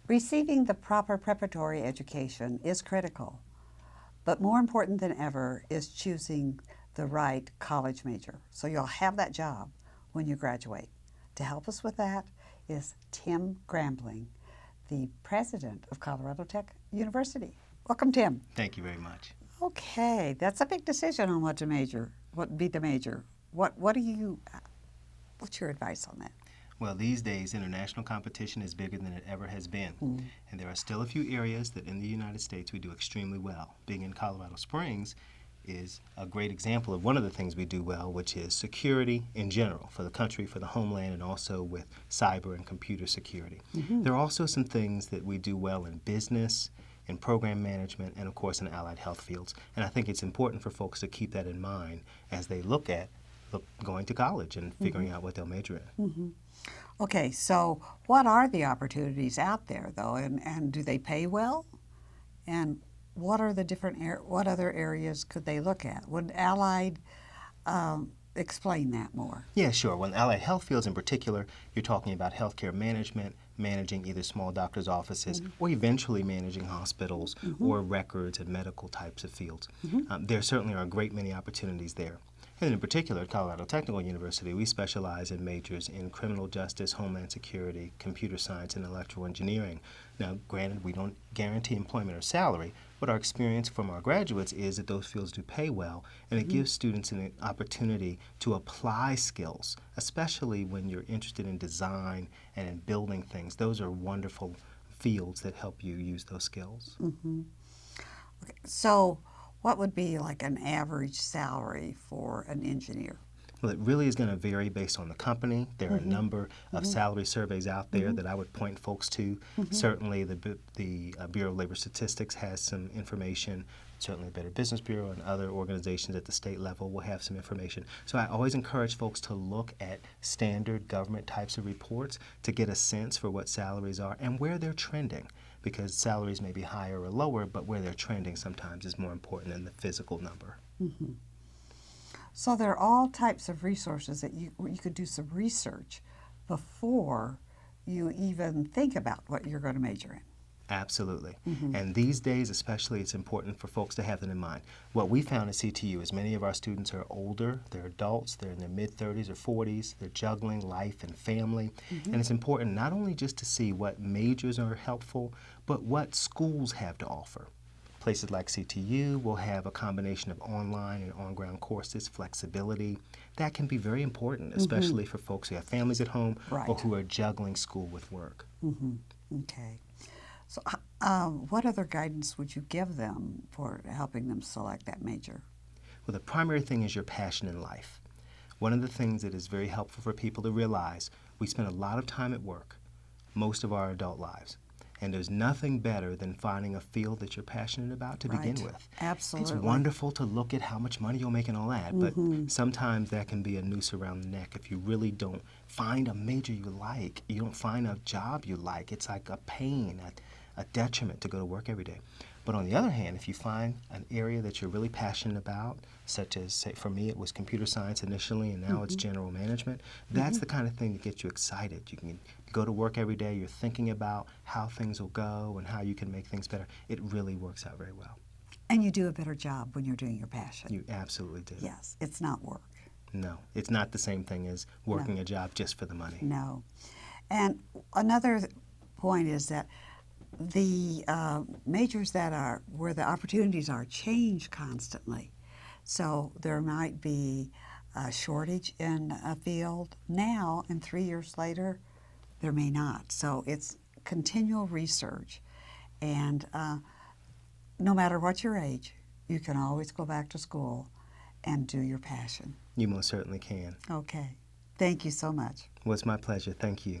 Receiving the proper preparatory education is critical, but more important than ever is choosing the right college major so you'll have that job when you graduate. To help us with that is Tim Grambling, the president of Colorado Tech University. Welcome, Tim. Thank you very much. Okay, that's a big decision on what to major, what be the major. What's your advice on that? Well, these days, international competition is bigger than it ever has been. And there are still a few areas that in the United States we do extremely well. Being in Colorado Springs is a great example of one of the things we do well, which is security in general for the country, for the homeland, and also with cyber and computer security. There are also some things that we do well in business, in program management, and of course in allied health fields. And I think it's important for folks to keep that in mind as they look at going to college and figuring out what they'll major in. Okay, so what are the opportunities out there, though, and do they pay well? And what are the different what other areas could they look at? Would Allied explain that more? Yeah, sure. Well, in allied health fields in particular, you're talking about healthcare management, managing either small doctor's offices or eventually managing hospitals or records and medical types of fields. There certainly are a great many opportunities there. And in particular, at Colorado Technical University, we specialize in majors in criminal justice, homeland security, computer science, and electrical engineering. Now, granted, we don't guarantee employment or salary, but our experience from our graduates is that those fields do pay well, and it gives students an opportunity to apply skills, especially when you're interested in design and in building things. Those are wonderful fields that help you use those skills. Okay, so what would be like an average salary for an engineer? Well, it really is going to vary based on the company. There are a number of salary surveys out there that I would point folks to. Certainly, the Bureau of Labor Statistics has some information. Certainly, the Better Business Bureau and other organizations at the state level will have some information. So I always encourage folks to look at standard government types of reports to get a sense for what salaries are and where they're trending, because salaries may be higher or lower, but where they're trending sometimes is more important than the physical number. So there are all types of resources that you could do some research before you even think about what you're going to major in. Absolutely. And these days especially, it's important for folks to have that in mind. What we found at CTU is many of our students are older, they're adults, they're in their mid-30s or 40s, they're juggling life and family. And it's important not only just to see what majors are helpful, but what schools have to offer. Places like CTU will have a combination of online and on-ground courses, flexibility. That can be very important, especially for folks who have families at home or who are juggling school with work. Okay. So what other guidance would you give them for helping them select that major? Well, the primary thing is your passion in life. One of the things that is very helpful for people to realize, we spend a lot of time at work, most of our adult lives. And there's nothing better than finding a field that you're passionate about to begin with. Absolutely. It's wonderful to look at how much money you'll make and all that, but sometimes that can be a noose around the neck if you really don't find a major you like. You don't find a job you like. It's like a pain, a detriment to go to work every day. But on the other hand, if you find an area that you're really passionate about, such as, say, for me, it was computer science initially, and now it's general management, that's the kind of thing that gets you excited. You can go to work every day, you're thinking about how things will go and how you can make things better. It really works out very well. And you do a better job when you're doing your passion. You absolutely do. Yes, it's not work. No, it's not the same thing as working a job just for the money. No. And another point is that the majors that are where the opportunities are change constantly. So there might be a shortage in a field now, and 3 years later, there may not. So it's continual research. And no matter what your age, you can always go back to school and do your passion. You most certainly can. Okay. Thank you so much. Well, it's my pleasure. Thank you.